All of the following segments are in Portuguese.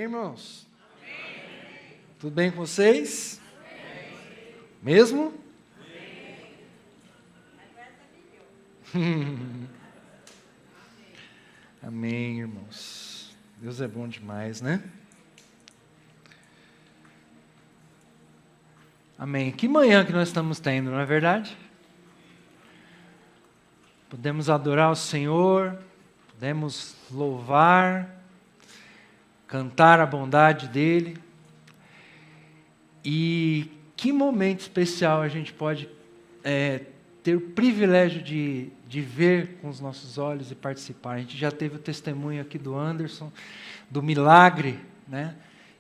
irmãos? Amém. Tudo bem com vocês? Amém. Mesmo? Amém. Amém, irmãos. Deus é bom demais, né? Amém. Que manhã que nós estamos tendo, não é verdade? Podemos adorar o Senhor, podemos louvar, cantar a bondade dEle. E que momento especial a gente pode ter o privilégio de ver com os nossos olhos e participar. A gente já teve o testemunho aqui do Anderson, do milagre, né,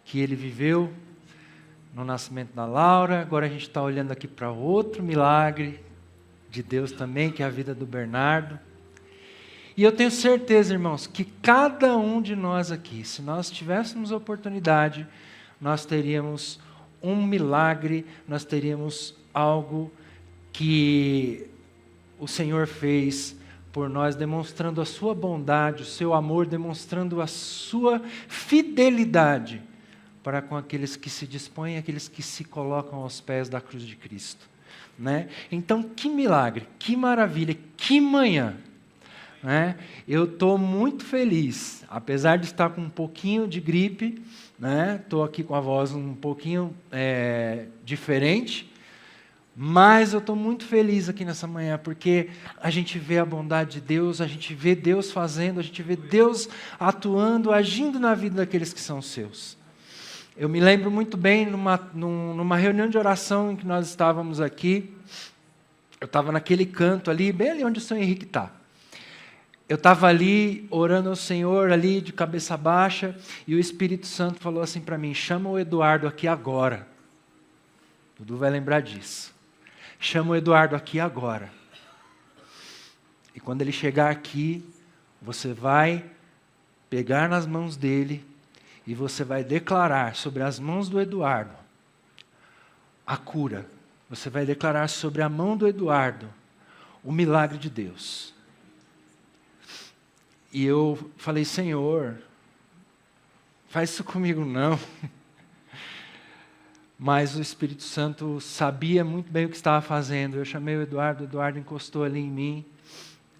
que ele viveu no nascimento da Laura. Agora a gente está olhando aqui para outro milagre de Deus também, que é a vida do Bernardo. E eu tenho certeza, irmãos, que cada um de nós aqui, se nós tivéssemos a oportunidade, nós teríamos um milagre, nós teríamos algo que o Senhor fez por nós, demonstrando a sua bondade, o seu amor, demonstrando a sua fidelidade para com aqueles que se dispõem, aqueles que se colocam aos pés da cruz de Cristo, né? Então, que milagre, que maravilha, que manhã, né? Eu estou muito feliz, apesar de estar com um pouquinho de gripe, né? Estou aqui com a voz um pouquinho diferente, mas eu estou muito feliz aqui nessa manhã, porque a gente vê a bondade de Deus, a gente vê Deus fazendo, a gente vê Deus atuando, agindo na vida daqueles que são seus. Eu me lembro muito bem, numa reunião de oração em que nós estávamos aqui, eu estava naquele canto ali, bem ali onde o Senhor Henrique está. Eu estava ali, orando ao Senhor, ali de cabeça baixa, e o Espírito Santo falou assim para mim: chama o Eduardo aqui agora. Dudu vai lembrar disso. Chama o Eduardo aqui agora. E quando ele chegar aqui, você vai pegar nas mãos dele, e você vai declarar sobre as mãos do Eduardo a cura. Você vai declarar sobre a mão do Eduardo o milagre de Deus. E eu falei: Senhor, faz isso comigo não. Mas o Espírito Santo sabia muito bem o que estava fazendo. Eu chamei o Eduardo encostou ali em mim.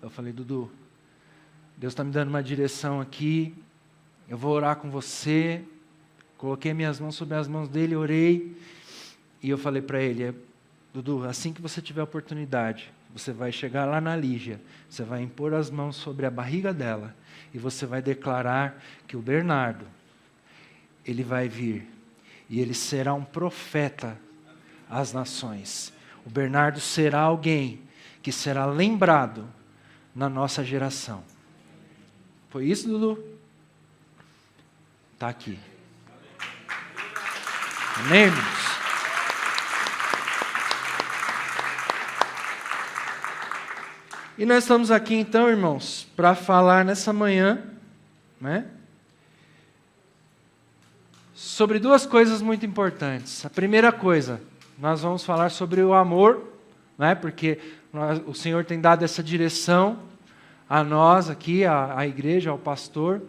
Eu falei: Dudu, Deus está me dando uma direção aqui, eu vou orar com você. Coloquei minhas mãos sobre as mãos dele, orei, e eu falei para ele: Dudu, assim que você tiver a oportunidade, você vai chegar lá na Lígia, você vai impor as mãos sobre a barriga dela, e você vai declarar que o Bernardo, ele vai vir, e ele será um profeta às nações. O Bernardo será alguém que será lembrado na nossa geração. Foi isso, Dudu? Está aqui. Amém, irmãos? E nós estamos aqui então, irmãos, para falar nessa manhã, né, sobre duas coisas muito importantes. A primeira coisa, nós vamos falar sobre o amor, né, porque o Senhor tem dado essa direção a nós aqui, à igreja, ao pastor,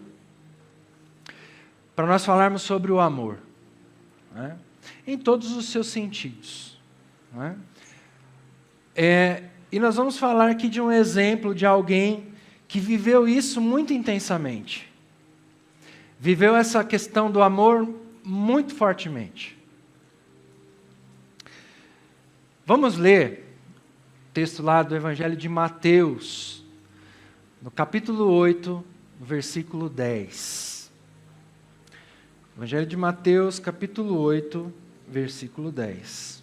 para nós falarmos sobre o amor, né, em todos os seus sentidos, né? E nós vamos falar aqui de um exemplo de alguém que viveu isso muito intensamente. Viveu essa questão do amor muito fortemente. Vamos ler o texto lá do Evangelho de Mateus, no capítulo 8, no versículo 10. Evangelho de Mateus, capítulo 8, versículo 10.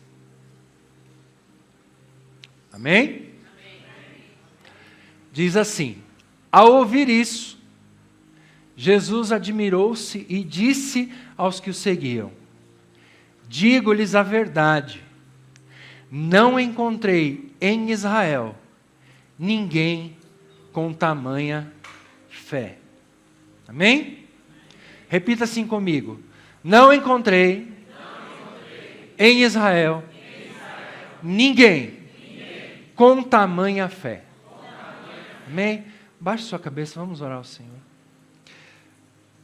Amém? Diz assim: ao ouvir isso, Jesus admirou-se e disse aos que o seguiam: digo-lhes a verdade, não encontrei em Israel ninguém com tamanha fé. Amém? Repita assim comigo: não encontrei em Israel ninguém com tamanha fé. Amém? Baixe sua cabeça, vamos orar ao Senhor.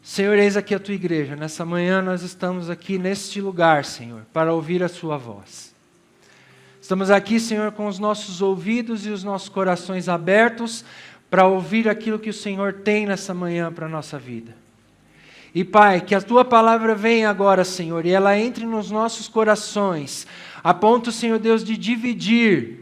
Senhor, eis aqui a tua igreja. Nessa manhã nós estamos aqui neste lugar, Senhor, para ouvir a sua voz. Estamos aqui, Senhor, com os nossos ouvidos e os nossos corações abertos para ouvir aquilo que o Senhor tem nessa manhã para a nossa vida. E Pai, que a tua palavra venha agora, Senhor, e ela entre nos nossos corações, a ponto, Senhor Deus, de dividir.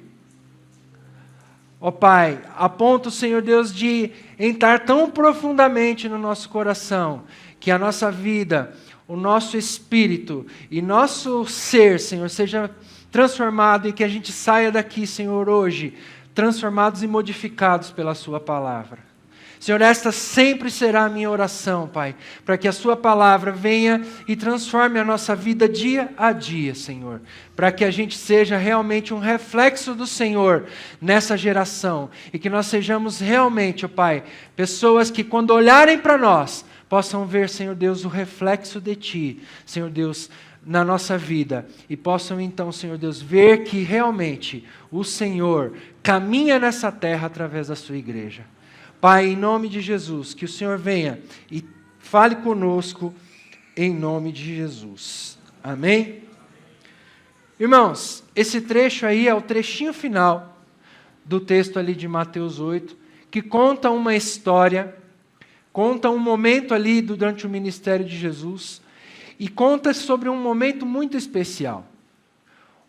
Ó Pai, a ponto, Senhor Deus, de entrar tão profundamente no nosso coração, que a nossa vida, o nosso espírito e nosso ser, Senhor, seja transformado e que a gente saia daqui, Senhor, hoje, transformados e modificados pela sua palavra. Senhor, esta sempre será a minha oração, Pai, para que a sua palavra venha e transforme a nossa vida dia a dia, Senhor, para que a gente seja realmente um reflexo do Senhor nessa geração e que nós sejamos realmente, ó Pai, pessoas que quando olharem para nós, possam ver, Senhor Deus, o reflexo de Ti, Senhor Deus, na nossa vida e possam então, Senhor Deus, ver que realmente o Senhor caminha nessa terra através da sua igreja. Pai, em nome de Jesus, que o Senhor venha e fale conosco em nome de Jesus. Amém? Irmãos, esse trecho aí é o trechinho final do texto ali de Mateus 8, que conta uma história, conta um momento ali durante o ministério de Jesus e conta sobre um momento muito especial.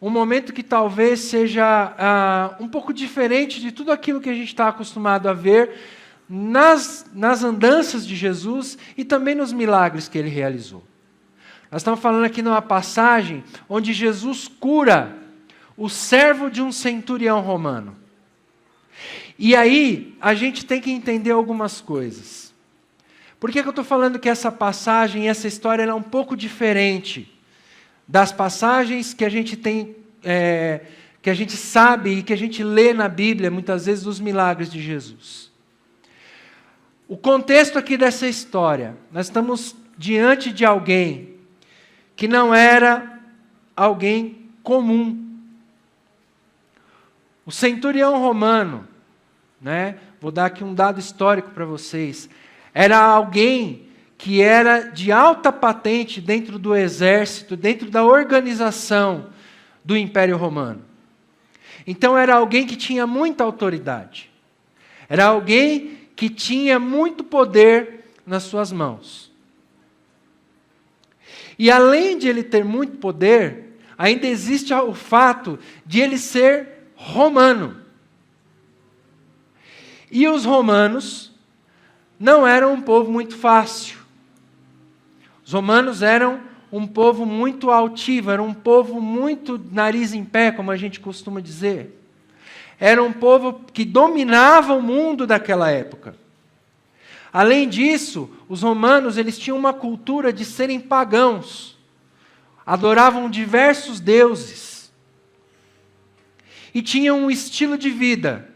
Um momento que talvez seja um pouco diferente de tudo aquilo que a gente está acostumado a ver nas andanças de Jesus e também nos milagres que ele realizou. Nós estamos falando aqui numa passagem onde Jesus cura o servo de um centurião romano. E aí a gente tem que entender algumas coisas. Por que eu estou falando que essa passagem, essa história ela é um pouco diferente das passagens que a gente tem, que a gente sabe e que a gente lê na Bíblia, muitas vezes, dos milagres de Jesus? O contexto aqui dessa história, nós estamos diante de alguém que não era alguém comum. O centurião romano, né? Vou dar aqui um dado histórico para vocês, era alguém que era de alta patente dentro do exército, dentro da organização do Império Romano. Então era alguém que tinha muita autoridade. Era alguém que tinha muito poder nas suas mãos. E além de ele ter muito poder, ainda existe o fato de ele ser romano. E os romanos não eram um povo muito fácil. Os romanos eram um povo muito altivo, era um povo muito nariz em pé, como a gente costuma dizer. Era um povo que dominava o mundo daquela época. Além disso, os romanos eles tinham uma cultura de serem pagãos. Adoravam diversos deuses. E tinham um estilo de vida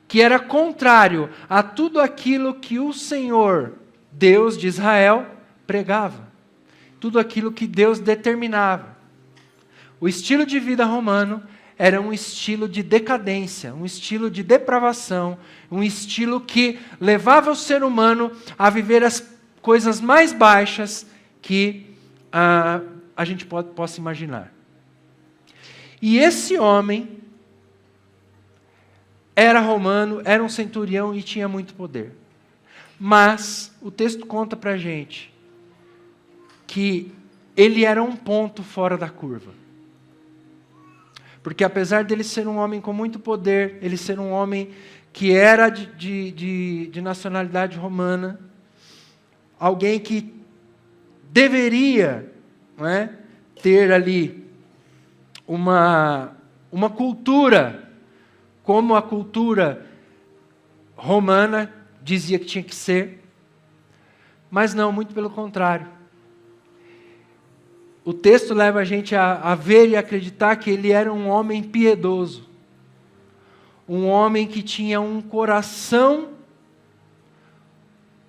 que era contrário a tudo aquilo que o Senhor, Deus de Israel, pregava. Tudo aquilo que Deus determinava. O estilo de vida romano era um estilo de decadência, um estilo de depravação, um estilo que levava o ser humano a viver as coisas mais baixas que a gente possa imaginar. E esse homem era romano, era um centurião e tinha muito poder. Mas o texto conta para a gente que ele era um ponto fora da curva. Porque apesar dele ser um homem com muito poder, ele ser um homem que era de nacionalidade romana, alguém que deveria, não é, ter ali uma cultura, como a cultura romana dizia que tinha que ser, mas não, muito pelo contrário. O texto leva a gente a ver e acreditar que ele era um homem piedoso. Um homem que tinha um coração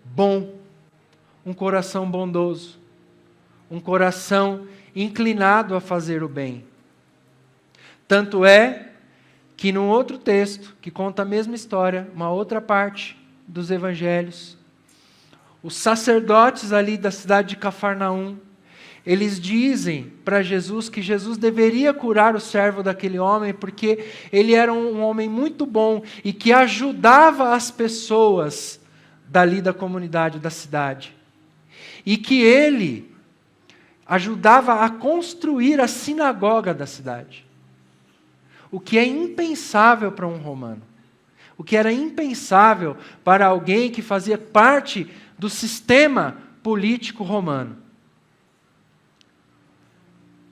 bom. Um coração bondoso. Um coração inclinado a fazer o bem. Tanto é que num outro texto, que conta a mesma história, uma outra parte dos evangelhos, os sacerdotes ali da cidade de Cafarnaum, eles dizem para Jesus que Jesus deveria curar o servo daquele homem, porque ele era um homem muito bom e que ajudava as pessoas dali da comunidade, da cidade. E que ele ajudava a construir a sinagoga da cidade. O que é impensável para um romano. O que era impensável para alguém que fazia parte do sistema político romano.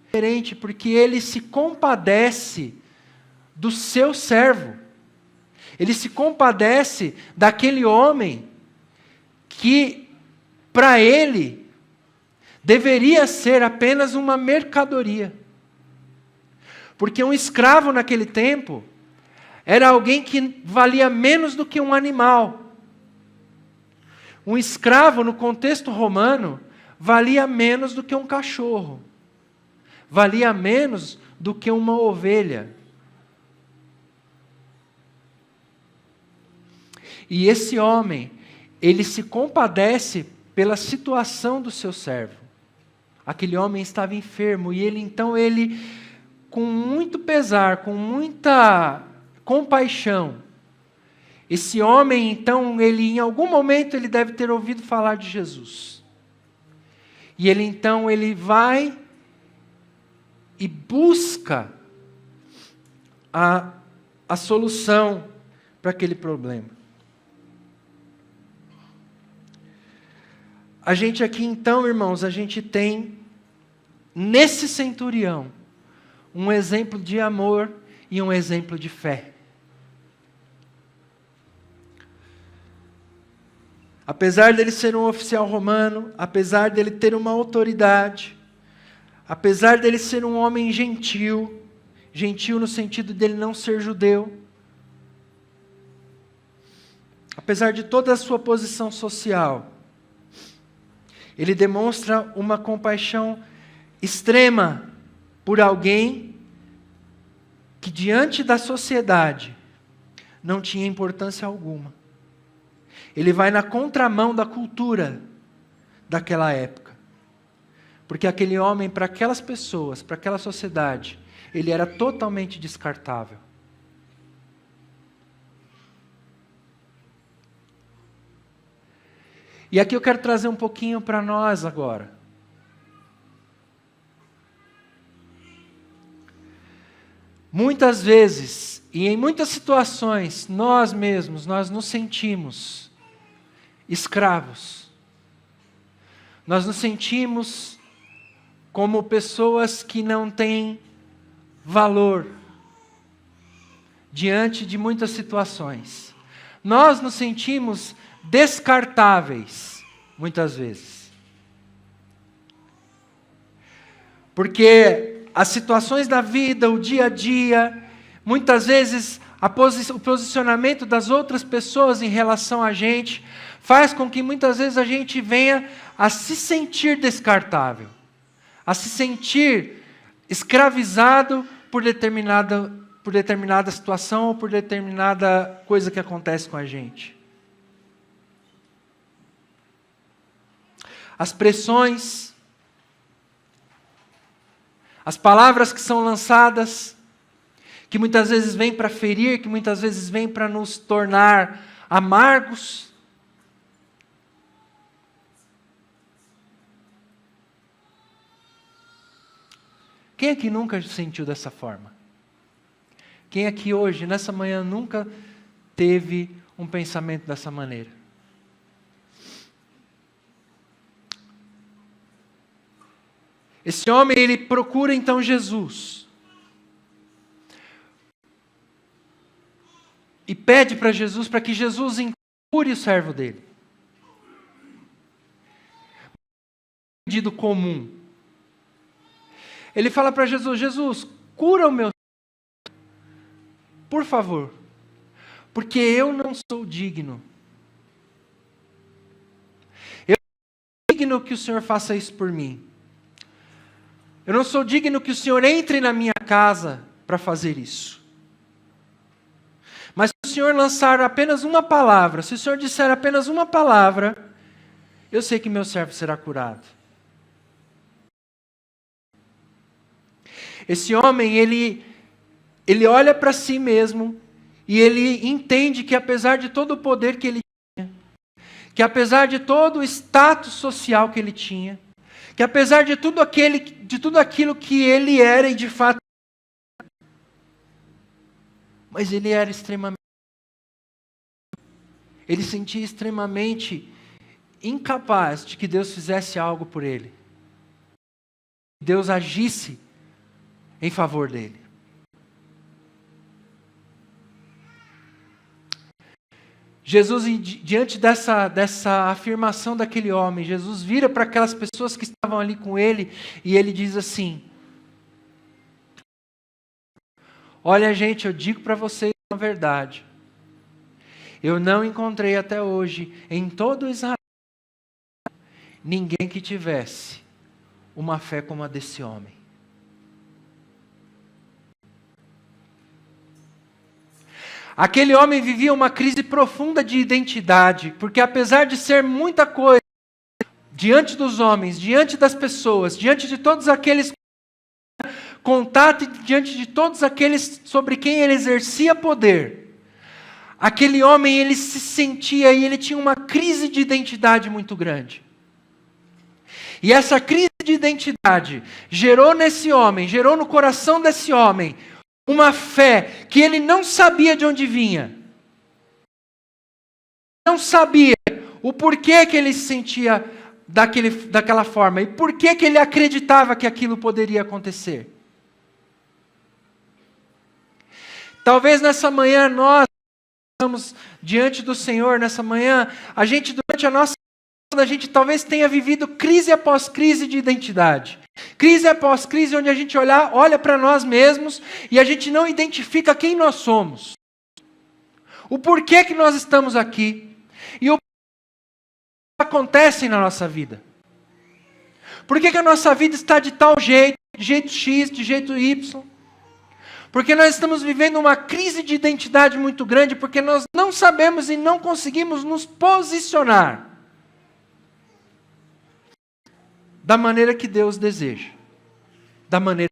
Diferente, porque ele se compadece do seu servo. Ele se compadece daquele homem que, para ele, deveria ser apenas uma mercadoria. Porque um escravo naquele tempo era alguém que valia menos do que um animal. Um escravo, no contexto romano, valia menos do que um cachorro. Valia menos do que uma ovelha. E esse homem, ele se compadece pela situação do seu servo. Aquele homem estava enfermo e ele, com muito pesar, com muita compaixão, esse homem, então, em algum momento, ele deve ter ouvido falar de Jesus. E ele vai e busca a solução para aquele problema. A gente aqui então, irmãos, a gente tem nesse centurião um exemplo de amor e um exemplo de fé. Apesar dele ser um oficial romano, apesar dele ter uma autoridade, apesar dele ser um homem gentil, gentil no sentido dele não ser judeu, apesar de toda a sua posição social, ele demonstra uma compaixão extrema por alguém que diante da sociedade não tinha importância alguma. Ele vai na contramão da cultura daquela época. Porque aquele homem, para aquelas pessoas, para aquela sociedade, ele era totalmente descartável. E aqui eu quero trazer um pouquinho para nós agora. Muitas vezes, e em muitas situações, nós mesmos, nós nos sentimos escravos. Nós nos sentimos como pessoas que não têm valor diante de muitas situações. Nós nos sentimos descartáveis, muitas vezes. Porque as situações da vida, o dia a dia, muitas vezes o posicionamento das outras pessoas em relação a gente, faz com que muitas vezes a gente venha a se sentir descartável, a se sentir escravizado por determinada situação ou por determinada coisa que acontece com a gente. As pressões, as palavras que são lançadas, que muitas vezes vêm para ferir, que muitas vezes vêm para nos tornar amargos. Quem aqui nunca se sentiu dessa forma? Quem aqui hoje, nessa manhã, nunca teve um pensamento dessa maneira? Esse homem, ele procura então Jesus. E pede para Jesus, para que Jesus cure o servo dele. Pedido comum. Ele fala para Jesus, Jesus, cura o meu servo, por favor, porque eu não sou digno. Eu não sou digno que o Senhor faça isso por mim. Eu não sou digno que o Senhor entre na minha casa para fazer isso. Mas se o Senhor lançar apenas uma palavra, se o Senhor disser apenas uma palavra, eu sei que meu servo será curado. Esse homem, ele olha para si mesmo e ele entende que apesar de todo o poder que ele tinha, que apesar de todo o status social que ele tinha, que apesar de tudo aquilo que ele era e de fato, mas ele era ele sentia extremamente incapaz de que Deus fizesse algo por ele. Deus agisse em favor dele. Jesus, diante dessa afirmação daquele homem, Jesus vira para aquelas pessoas que estavam ali com ele e ele diz assim: olha, gente, eu digo para vocês a verdade. Eu não encontrei até hoje em todo Israel ninguém que tivesse uma fé como a desse homem. Aquele homem vivia uma crise profunda de identidade, porque apesar de ser muita coisa diante dos homens, diante das pessoas, diante de todos aqueles contato e diante de todos aqueles sobre quem ele exercia poder, aquele homem, ele se sentia e ele tinha uma crise de identidade muito grande. E essa crise de identidade gerou nesse homem, gerou no coração desse homem, uma fé que ele não sabia de onde vinha. Não sabia o porquê que ele se sentia daquela forma e porquê que ele acreditava que aquilo poderia acontecer. Talvez nessa manhã nós estamos diante do Senhor, nessa manhã, a gente durante a nossa vida, a gente talvez tenha vivido crise após crise de identidade. Crise após crise, onde a gente olha para nós mesmos e a gente não identifica quem nós somos. O porquê que nós estamos aqui. E o que acontece na nossa vida. Por que a nossa vida está de tal jeito, de jeito X, de jeito Y? Porque nós estamos vivendo uma crise de identidade muito grande, porque nós não sabemos e não conseguimos nos posicionar da maneira que Deus deseja. Da maneira.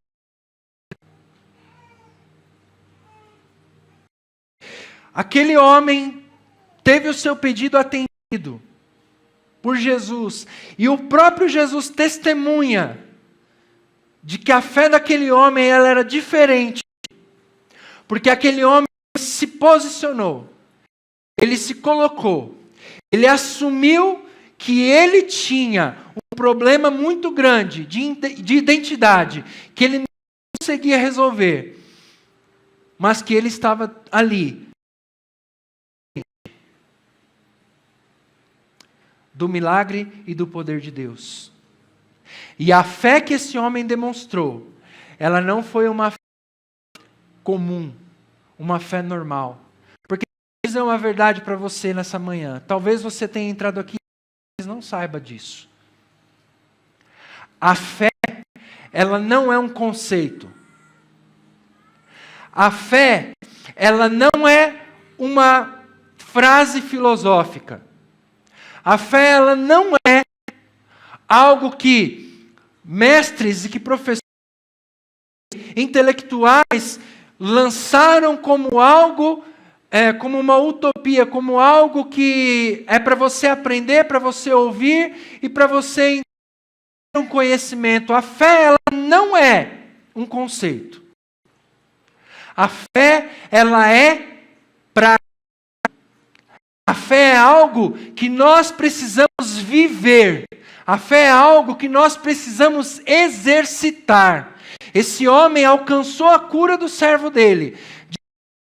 Aquele homem teve o seu pedido atendido por Jesus. E o próprio Jesus testemunha de que a fé daquele homem ela era diferente. Porque aquele homem se posicionou. Ele se colocou. Ele assumiu que ele tinha um problema muito grande de identidade, que ele não conseguia resolver, mas que ele estava ali, do milagre e do poder de Deus. E a fé que esse homem demonstrou, ela não foi uma fé comum, uma fé normal. Porque vou dizer uma verdade para você nessa manhã. Talvez você tenha entrado aqui e não saiba disso. A fé, ela não é um conceito. A fé, ela não é uma frase filosófica. A fé, ela não é algo que mestres e que professores intelectuais lançaram como algo, como uma utopia, como algo que é para você aprender, para você ouvir e para você entender um conhecimento. A fé, ela não é um conceito. A fé, ela é prática. A fé é algo que nós precisamos viver. A fé é algo que nós precisamos exercitar. Esse homem alcançou a cura do servo dele, de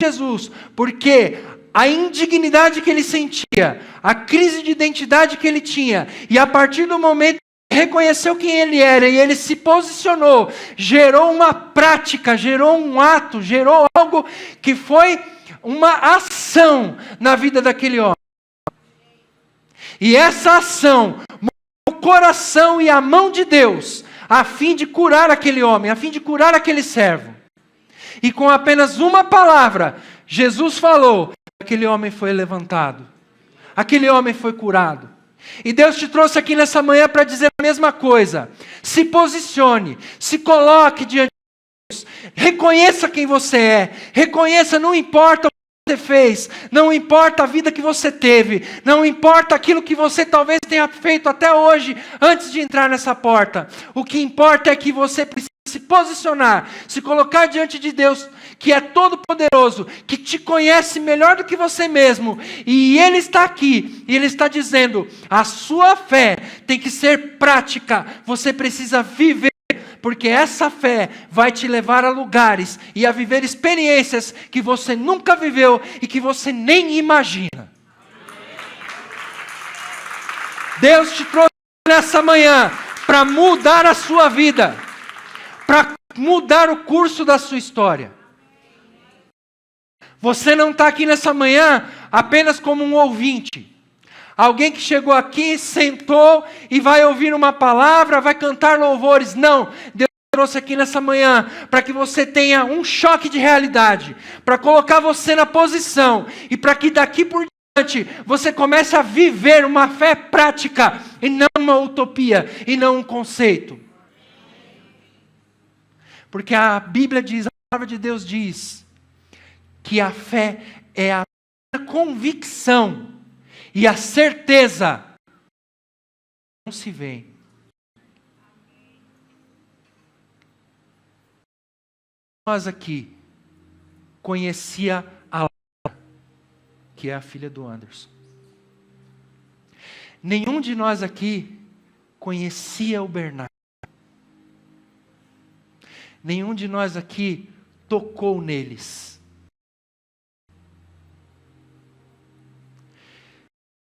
Jesus, porque a indignidade que ele sentia, a crise de identidade que ele tinha, e a partir do momento que ele reconheceu quem ele era e ele se posicionou, gerou uma prática, gerou um ato, gerou algo que foi uma ação na vida daquele homem. E essa ação moveu o coração e a mão de Deus a fim de curar aquele homem, a fim de curar aquele servo. E com apenas uma palavra, Jesus falou, aquele homem foi levantado. Aquele homem foi curado. E Deus te trouxe aqui nessa manhã para dizer a mesma coisa. Se posicione, se coloque diante de Deus. Reconheça quem você é. Reconheça, não importa o que você fez, não importa a vida que você teve, não importa aquilo que você talvez tenha feito até hoje, antes de entrar nessa porta. O que importa é que você precisa se posicionar, se colocar diante de Deus, que é todo poderoso, que te conhece melhor do que você mesmo, e Ele está aqui, e Ele está dizendo, a sua fé tem que ser prática, você precisa viver, porque essa fé vai te levar a lugares, e a viver experiências que você nunca viveu, e que você nem imagina. Deus te trouxe nessa manhã, para mudar a sua vida, para mudar o curso da sua história. Você não está aqui nessa manhã apenas como um ouvinte. Alguém que chegou aqui, sentou e vai ouvir uma palavra, vai cantar louvores. Não, Deus trouxe aqui nessa manhã para que você tenha um choque de realidade, para colocar você na posição e para que daqui por diante você comece a viver uma fé prática e não uma utopia e não um conceito. Porque a Bíblia diz, a palavra de Deus diz, que a fé é a convicção e a certeza não se vê. Nós aqui conhecia a Laura, que é a filha do Anderson. Nenhum de nós aqui conhecia o Bernardo. Nenhum de nós aqui tocou neles.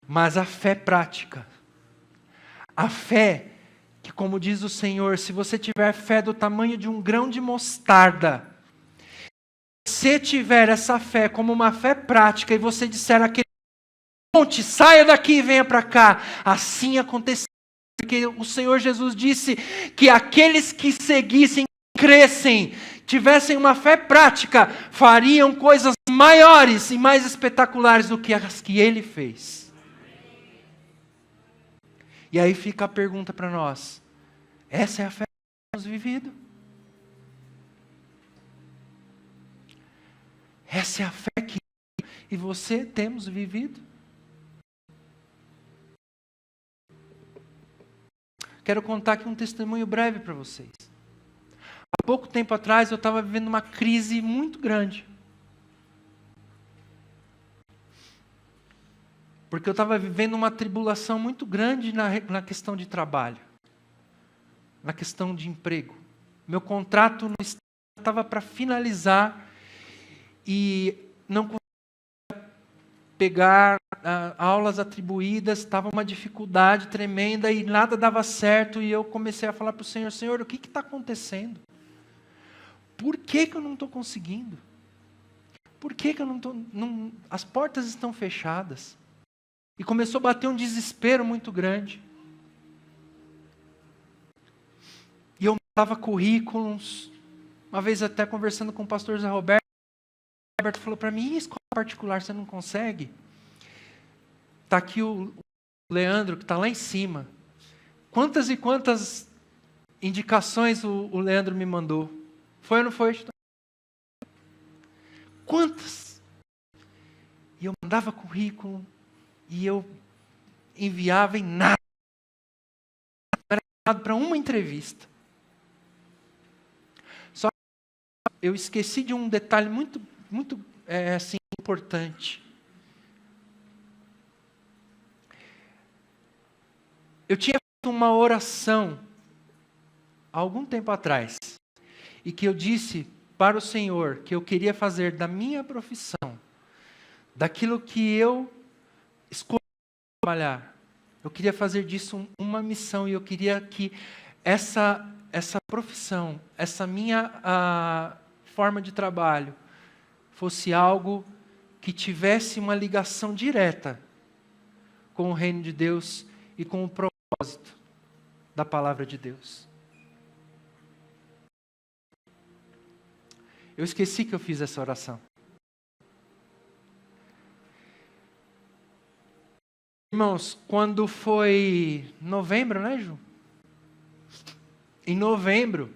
Mas a fé prática, a fé que, como diz o Senhor, se você tiver fé do tamanho de um grão de mostarda, se você tiver essa fé como uma fé prática e você disser aquele monte, saia daqui e venha para cá, assim aconteceu, porque o Senhor Jesus disse que aqueles que seguissem, crescem, tivessem uma fé prática, fariam coisas maiores e mais espetaculares do que as que Ele fez. E aí fica a pergunta para nós, essa é a fé que temos vivido? Essa é a fé que eu e você temos vivido? Quero contar aqui um testemunho breve para vocês. Há pouco tempo atrás eu estava vivendo uma crise muito grande. Porque eu estava vivendo uma tribulação muito grande na questão de trabalho. Na questão de emprego. Meu contrato estava para finalizar e não conseguia pegar aulas atribuídas, estava uma dificuldade tremenda e nada dava certo. E eu comecei a falar para o Senhor, Senhor, o que está acontecendo? Por que eu não estou conseguindo? Por que eu não estou... As portas estão fechadas. E começou a bater um desespero muito grande. E eu mandava currículos. Uma vez até conversando com o pastor Zé Roberto. O Roberto falou para mim, escola particular você não consegue? Está aqui o Leandro, que está lá em cima. Quantas e quantas indicações o Leandro me mandou? Foi ou não foi? Quantas? E eu mandava currículo. E eu enviava em nada. Era chamado para uma entrevista. Só que eu esqueci de um detalhe muito assim, importante. Eu tinha feito uma oração há algum tempo atrás. E que eu disse para o Senhor que eu queria fazer da minha profissão, daquilo que eu escolhi trabalhar. Eu queria fazer disso uma missão e eu queria que essa profissão, essa minha forma de trabalho fosse algo que tivesse uma ligação direta com o reino de Deus e com o propósito da palavra de Deus. Eu esqueci que eu fiz essa oração. Irmãos, quando foi novembro, né, Ju? Em novembro,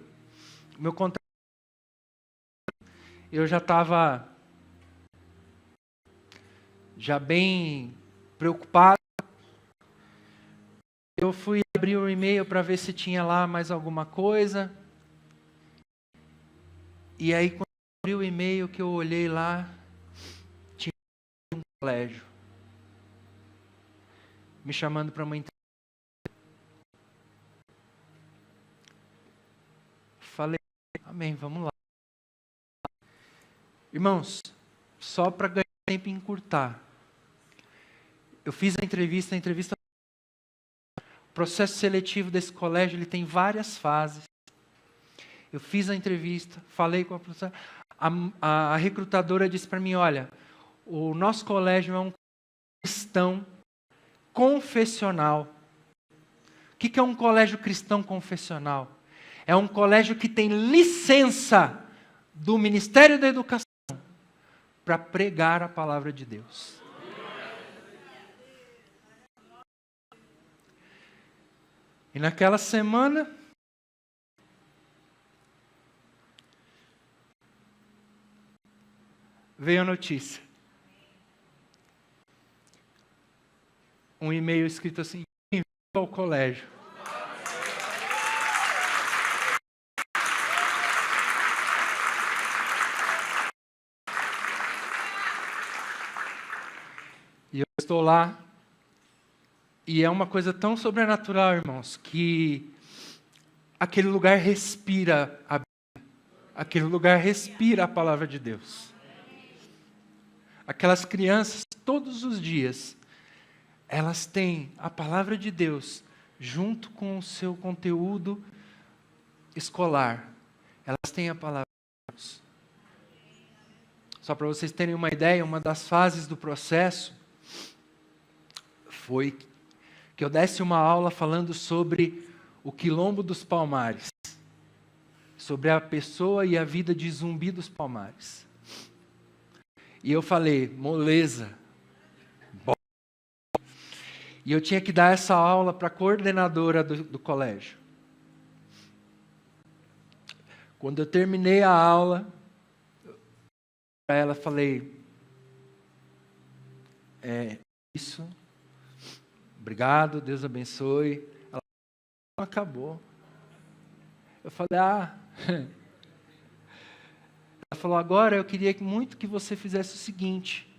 meu contrato, eu já estava bem preocupado. Eu fui abrir o e-mail para ver se tinha lá mais alguma coisa. E aí, quando eu abri o e-mail, que eu olhei lá, tinha um colégio me chamando para uma entrevista. Falei, amém, vamos lá. Irmãos, só para ganhar tempo e encurtar. Eu fiz a entrevista. O processo seletivo desse colégio, ele tem várias fases. Eu fiz a entrevista, falei com a professora. A recrutadora disse para mim, olha, o nosso colégio é um cristão confessional. O que é um colégio cristão confessional? É um colégio que tem licença do Ministério da Educação para pregar a palavra de Deus. E naquela semana, veio a notícia. Um e-mail escrito assim, bem-vindo ao colégio. E eu estou lá, e é uma coisa tão sobrenatural, irmãos, que aquele lugar respira a Bíblia, aquele lugar respira a palavra de Deus. Aquelas crianças, todos os dias, elas têm a palavra de Deus junto com o seu conteúdo escolar. Elas têm a palavra de Deus. Só para vocês terem uma ideia, uma das fases do processo foi que eu desse uma aula falando sobre o Quilombo dos Palmares, sobre a pessoa e a vida de Zumbi dos Palmares. E eu falei, moleza. Bom. E eu tinha que dar essa aula para a coordenadora do colégio. Quando eu terminei a aula, para ela falei, isso, obrigado, Deus abençoe. Ela acabou. Eu falei, Ela falou, agora eu queria muito que você fizesse o seguinte.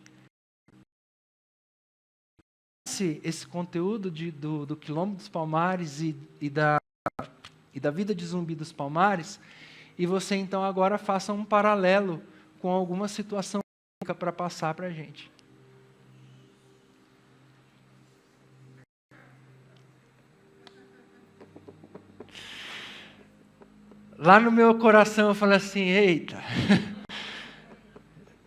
Esse conteúdo do Quilombo dos Palmares e da vida de Zumbi dos Palmares, e você então agora faça um paralelo com alguma situação para passar para a gente. Lá no meu coração eu falei assim, eita.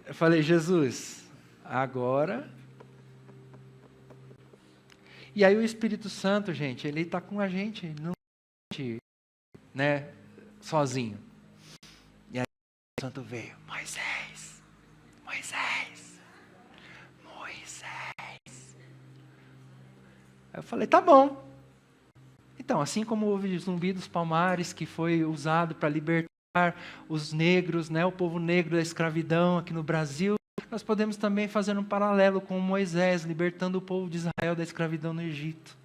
Eu falei, Jesus, agora... E aí o Espírito Santo, gente, ele está com a gente, não né, sozinho. E aí o Santo veio, Moisés. Aí eu falei, tá bom. Então, assim como houve Zumbi dos Palmares, que foi usado para libertar os negros, né, o povo negro da escravidão aqui no Brasil, nós podemos também fazer um paralelo com Moisés, libertando o povo de Israel da escravidão no Egito.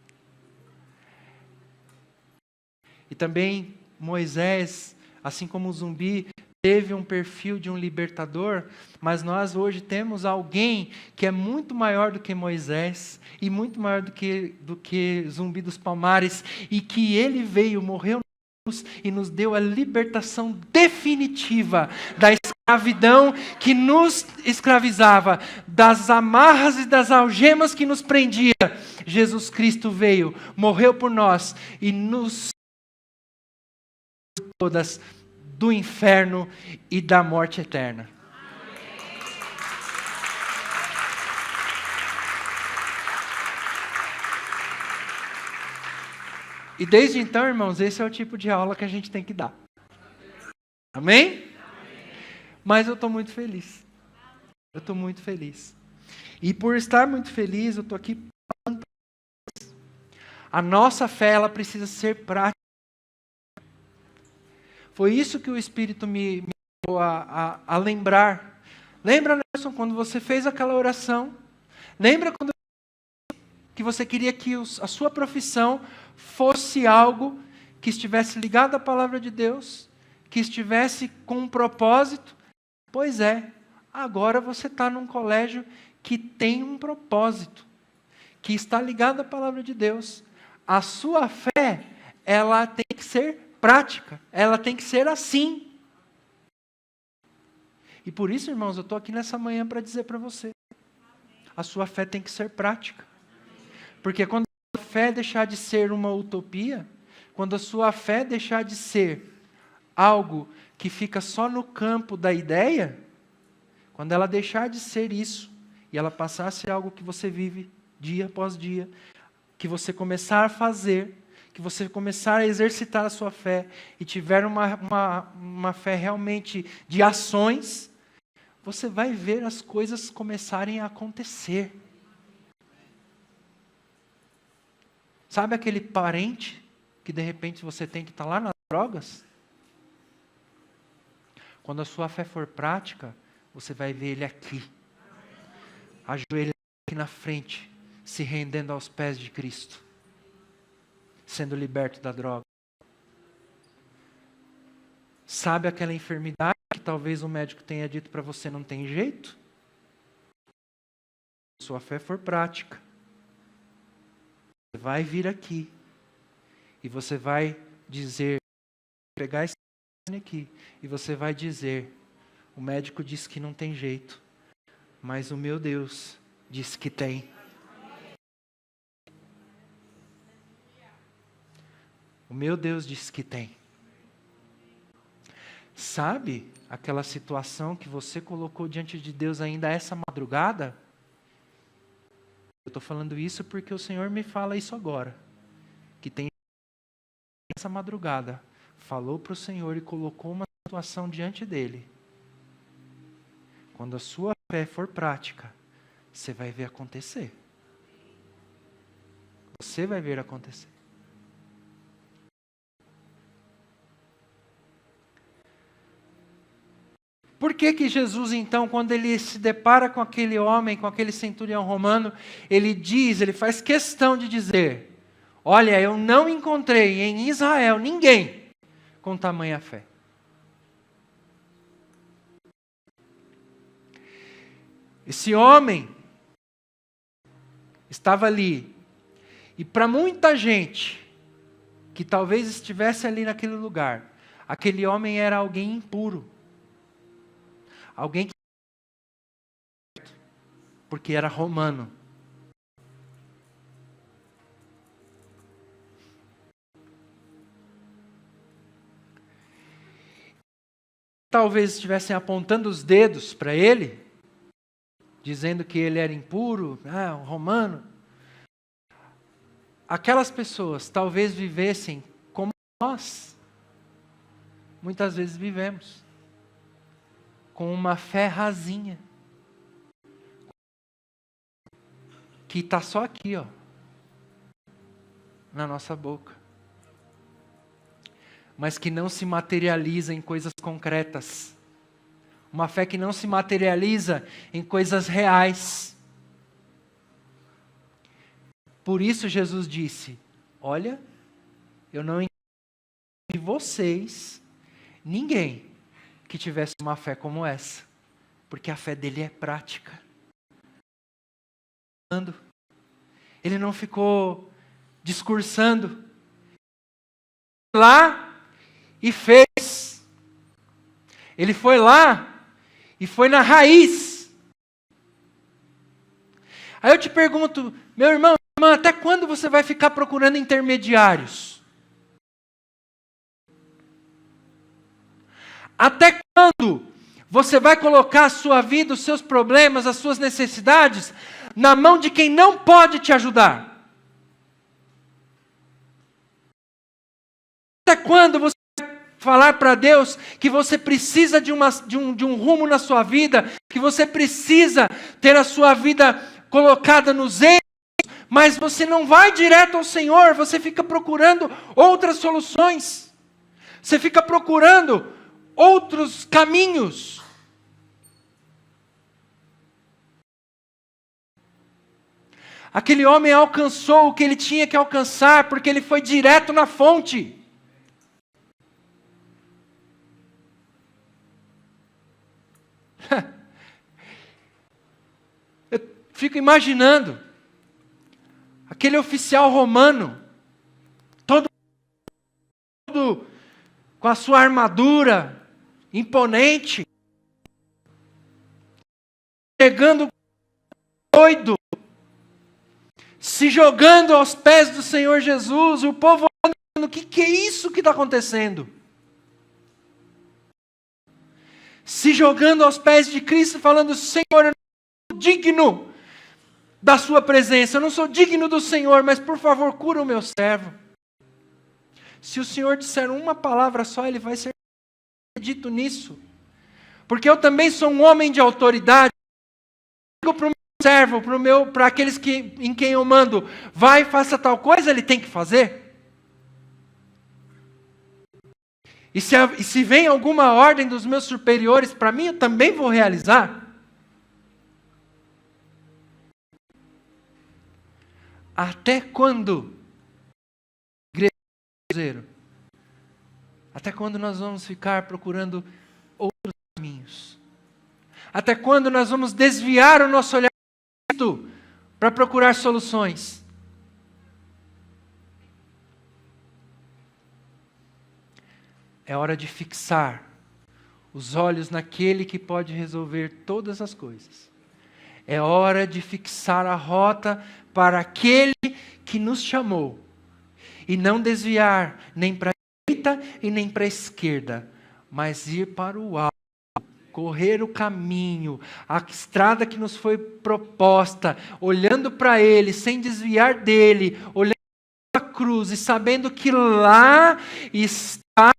E também Moisés, assim como o Zumbi, teve um perfil de um libertador, mas nós hoje temos alguém que é muito maior do que Moisés e muito maior do que Zumbi dos Palmares, e que ele veio, morreu na cruz e nos deu a libertação definitiva da escravidão que nos escravizava, das amarras e das algemas que nos prendia. Jesus Cristo veio, morreu por nós e nos todas do inferno e da morte eterna. E desde então, irmãos, esse é o tipo de aula que a gente tem que dar. Amém? Mas eu estou muito feliz. Eu estou muito feliz. E por estar muito feliz, eu estou aqui falando A nossa fé, ela precisa ser prática. Foi isso que o Espírito me levou a lembrar. Lembra, Nelson, quando você fez aquela oração? Lembra quando que você queria que a sua profissão fosse algo que estivesse ligado à palavra de Deus, que estivesse com um propósito? Pois é, agora você está num colégio que tem um propósito, que está ligado à palavra de Deus. A sua fé, ela tem que ser prática, ela tem que ser assim. E por isso, irmãos, eu estou aqui nessa manhã para dizer para você, a sua fé tem que ser prática. Porque quando a sua fé deixar de ser uma utopia, quando a sua fé deixar de ser algo que fica só no campo da ideia, quando ela deixar de ser isso, e ela passar a ser algo que você vive dia após dia, que você começar a fazer, que você começar a exercitar a sua fé, e tiver uma fé realmente de ações, você vai ver as coisas começarem a acontecer. Sabe aquele parente que de repente você tem que estar lá nas drogas? Quando a sua fé for prática, você vai ver ele aqui, ajoelhado aqui na frente, se rendendo aos pés de Cristo, sendo liberto da droga. Sabe aquela enfermidade que talvez o médico tenha dito para você não tem jeito? Se sua fé for prática, você vai vir aqui e você vai dizer, pegar esse aqui e você vai dizer, o médico disse que não tem jeito, mas o meu Deus disse que tem. O meu Deus disse que tem. Sabe aquela situação que você colocou diante de Deus ainda essa madrugada? Eu estou falando isso porque o Senhor me fala isso agora. Que tem essa madrugada, falou para o Senhor e colocou uma situação diante dele. Quando a sua fé for prática, você vai ver acontecer. Você vai ver acontecer. Por que Jesus, então, quando ele se depara com aquele homem, com aquele centurião romano, ele faz questão de dizer, olha, eu não encontrei em Israel ninguém com tamanha fé. Esse homem estava ali, e para muita gente que talvez estivesse ali naquele lugar, aquele homem era alguém impuro. Alguém que porque era romano. Talvez estivessem apontando os dedos para ele, dizendo que ele era impuro, um romano. Aquelas pessoas talvez vivessem como nós muitas vezes vivemos. Com uma fé rasinha, que está só aqui, na nossa boca, mas que não se materializa em coisas concretas, uma fé que não se materializa em coisas reais. Por isso Jesus disse, olha, eu não encontrei de vocês ninguém que tivesse uma fé como essa, porque a fé dele é prática. Ele não ficou discursando. Lá e fez. Ele foi lá e foi na raiz. Aí eu te pergunto, meu irmão, irmã, até quando você vai ficar procurando intermediários? Até quando você vai colocar a sua vida, os seus problemas, as suas necessidades na mão de quem não pode te ajudar? Até quando você vai falar para Deus que você precisa de um rumo na sua vida, que você precisa ter a sua vida colocada nos eixos, mas você não vai direto ao Senhor, você fica procurando outras soluções. Você fica procurando outros caminhos. Aquele homem alcançou o que ele tinha que alcançar, porque ele foi direto na fonte. Eu fico imaginando aquele oficial romano, todo com a sua armadura imponente, chegando doido, se jogando aos pés do Senhor Jesus, e o povo olhando, o que é isso que está acontecendo? Se jogando aos pés de Cristo, falando: Senhor, eu não sou digno da sua presença, eu não sou digno do Senhor, mas por favor, cura o meu servo. Se o Senhor disser uma palavra só, ele vai ser dito nisso. Porque eu também sou um homem de autoridade. Eu digo para o meu servo, para aqueles em quem eu mando, vai, faça tal coisa, ele tem que fazer. E se vem alguma ordem dos meus superiores para mim, eu também vou realizar. Até quando, igreja, até quando nós vamos ficar procurando outros caminhos? Até quando nós vamos desviar o nosso olhar para procurar soluções? É hora de fixar os olhos naquele que pode resolver todas as coisas. É hora de fixar a rota para aquele que nos chamou. E não desviar nem para a direita e nem para a esquerda, mas ir para o alto, correr o caminho, a estrada que nos foi proposta, olhando para Ele, sem desviar dele, olhando para a cruz e sabendo que lá está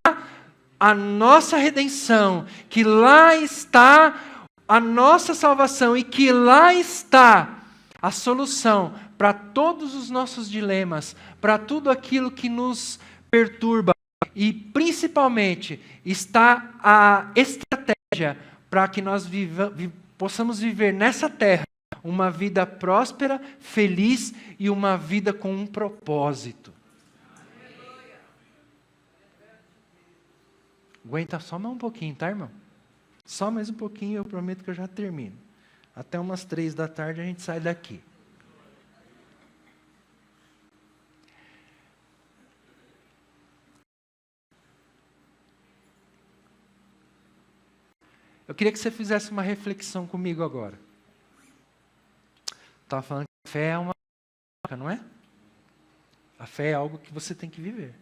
a nossa redenção, que lá está a nossa salvação e que lá está a solução para todos os nossos dilemas, para tudo aquilo que nos perturba e principalmente está a estratégia para que nós possamos viver nessa terra uma vida próspera, feliz e uma vida com um propósito. Aguenta só mais um pouquinho, tá, irmão? Só mais um pouquinho, eu prometo que eu já termino. Até umas 3 da tarde a gente sai daqui. Eu queria que você fizesse uma reflexão comigo agora. Estava falando que a fé é uma prática, não é? A fé é algo que você tem que viver.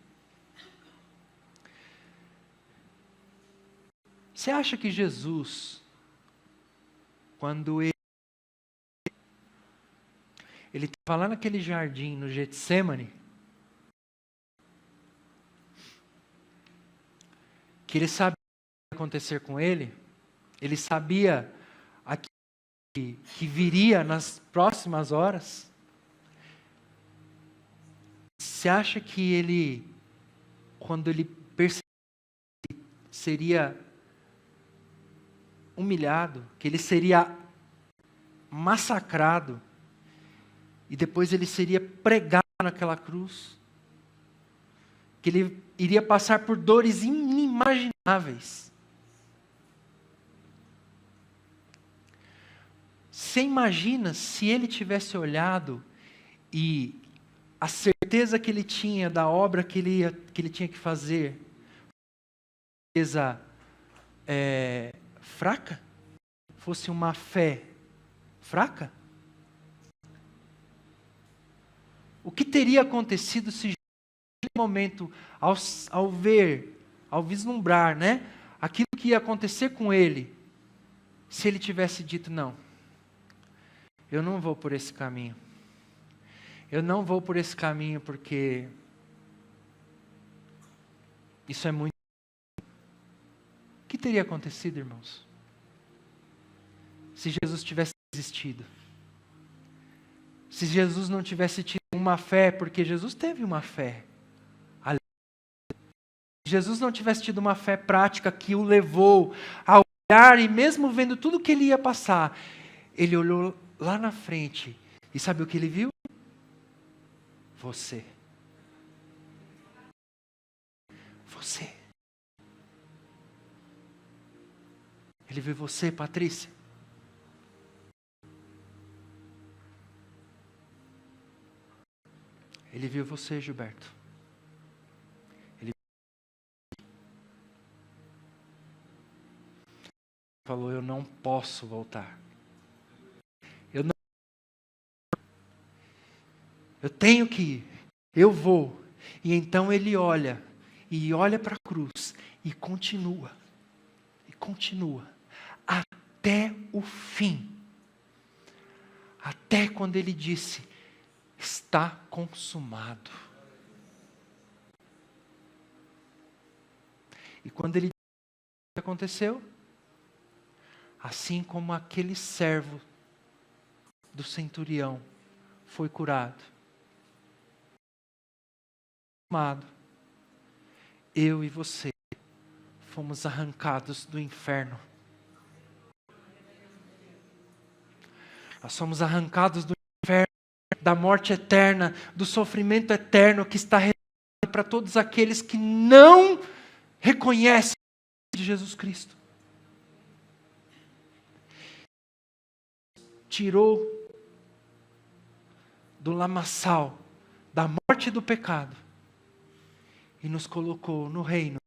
Você acha que Jesus, quando ele estava lá naquele jardim, no Getsemane, que ele sabia o que ia acontecer com ele, ele sabia aquilo que viria nas próximas horas? Você acha que ele, quando ele percebeu que seria humilhado, que ele seria massacrado, e depois ele seria pregado naquela cruz, que ele iria passar por dores inimagináveis? Você imagina se ele tivesse olhado e a certeza que ele tinha da obra que ele tinha que fazer, certeza fraca? Fosse uma fé fraca? O que teria acontecido se naquele momento, ao ver, ao vislumbrar, né, aquilo que ia acontecer com ele, se ele tivesse dito: não, eu não vou por esse caminho. Eu não vou por esse caminho porque isso é muito... O que teria acontecido, irmãos? Se Jesus tivesse desistido? Se Jesus não tivesse tido uma fé, porque Jesus teve uma fé. Se Jesus não tivesse tido uma fé prática que o levou a olhar e mesmo vendo tudo que ele ia passar, ele olhou lá na frente e sabe o que ele viu? Você. Você. Ele viu você, Patrícia. Ele viu você, Gilberto. Ele falou, eu não posso voltar. Eu tenho que ir. Eu vou. E então ele olha. E olha para a cruz. E continua. E continua. Até o fim. Até quando ele disse, está consumado. E quando ele disse o que aconteceu? Assim como aquele servo do centurião foi curado. Eu e você fomos arrancados do inferno. Nós somos arrancados do inferno, da morte eterna, do sofrimento eterno que está reservado para todos aqueles que não reconhecem de Jesus Cristo. Tirou do lamaçal da morte e do pecado e nos colocou no reino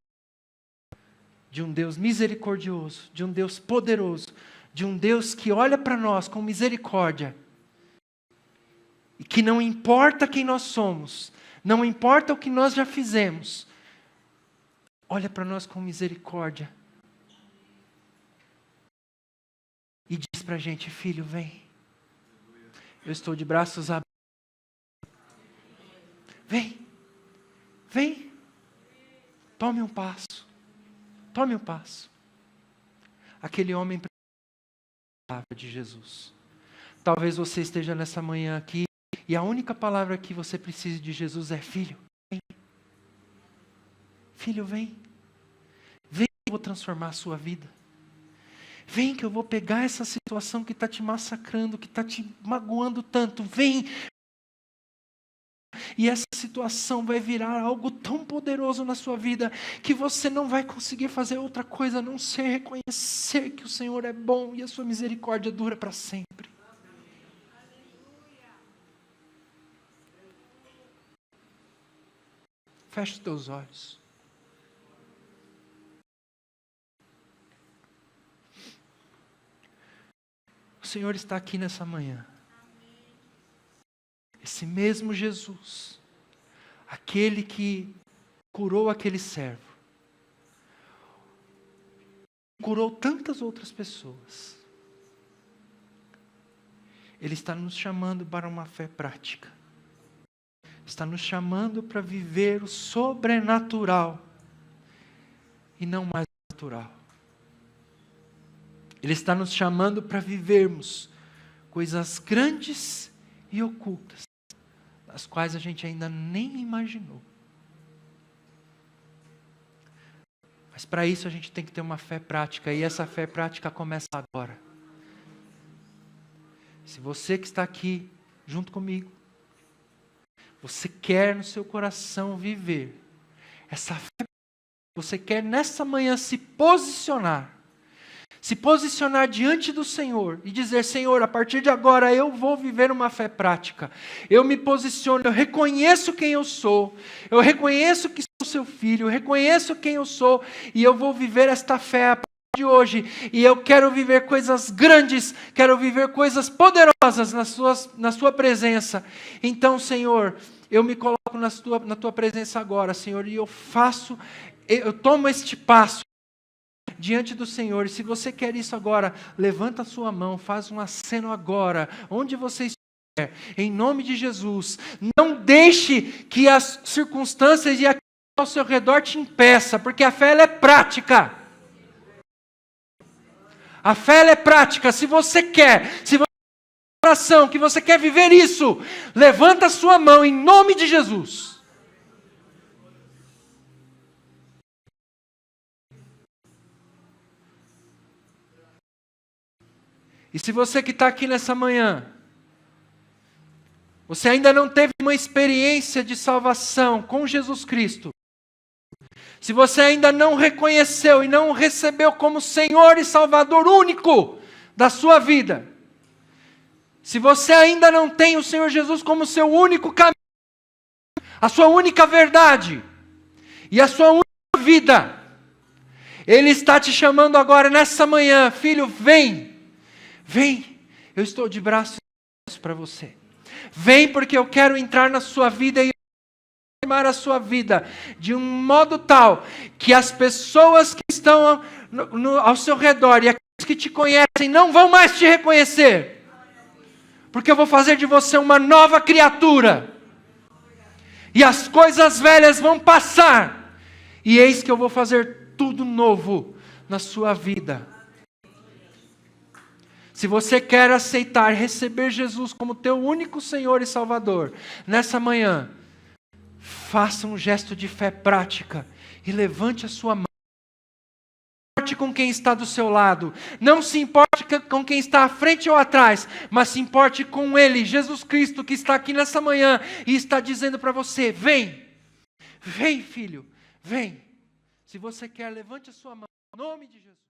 de um Deus misericordioso, de um Deus poderoso, de um Deus que olha para nós com misericórdia e que não importa quem nós somos, não importa o que nós já fizemos, olha para nós com misericórdia e diz para a gente, filho, vem, eu estou de braços abertos, vem, tome um passo. Tome um passo. Aquele homem precisava de Jesus. Talvez você esteja nessa manhã aqui e a única palavra que você precisa de Jesus é filho. Vem. Filho, vem. Vem que eu vou transformar a sua vida. Vem que eu vou pegar essa situação que está te massacrando, que está te magoando tanto. Vem. E essa situação vai virar algo tão poderoso na sua vida que você não vai conseguir fazer outra coisa a não ser reconhecer que o Senhor é bom e a sua misericórdia dura para sempre. Feche os teus olhos. O Senhor está aqui nessa manhã. Esse mesmo Jesus, aquele que curou aquele servo, curou tantas outras pessoas, Ele está nos chamando para uma fé prática, está nos chamando para viver o sobrenatural e não mais natural. Ele está nos chamando para vivermos coisas grandes e ocultas, as quais a gente ainda nem imaginou. Mas para isso a gente tem que ter uma fé prática, e essa fé prática começa agora. Se você que está aqui junto comigo, você quer no seu coração viver essa fé, você quer nessa manhã se posicionar diante do Senhor e dizer, Senhor, a partir de agora eu vou viver uma fé prática. Eu me posiciono, eu reconheço quem eu sou, eu reconheço que sou seu filho, eu reconheço quem eu sou e eu vou viver esta fé a partir de hoje. E eu quero viver coisas grandes, quero viver coisas poderosas na sua presença. Então, Senhor, eu me coloco na tua presença agora, Senhor, e eu tomo este passo diante do Senhor. E se você quer isso agora, levanta a sua mão, faz um aceno agora, onde você estiver, em nome de Jesus. Não deixe que as circunstâncias e aquilo ao seu redor te impeça, porque a fé ela é prática. A fé ela é prática. Se você quer, se você coração que você quer viver isso, levanta a sua mão em nome de Jesus. E se você que está aqui nessa manhã, você ainda não teve uma experiência de salvação com Jesus Cristo, se você ainda não reconheceu e não recebeu como Senhor e Salvador único da sua vida, se você ainda não tem o Senhor Jesus como seu único caminho, a sua única verdade e a sua única vida, Ele está te chamando agora nessa manhã, filho, vem, eu estou de braços para você. Vem porque eu quero entrar na sua vida e transformar a sua vida de um modo tal que as pessoas que estão ao seu redor e aqueles que te conhecem não vão mais te reconhecer. Porque eu vou fazer de você uma nova criatura. E as coisas velhas vão passar. E eis que eu vou fazer tudo novo na sua vida. Se você quer aceitar, receber Jesus como teu único Senhor e Salvador, nessa manhã, faça um gesto de fé prática e levante a sua mão. Não se importe com quem está do seu lado, não se importe com quem está à frente ou atrás, mas se importe com Ele, Jesus Cristo, que está aqui nessa manhã e está dizendo para você, vem filho, vem. Se você quer, levante a sua mão, em nome de Jesus.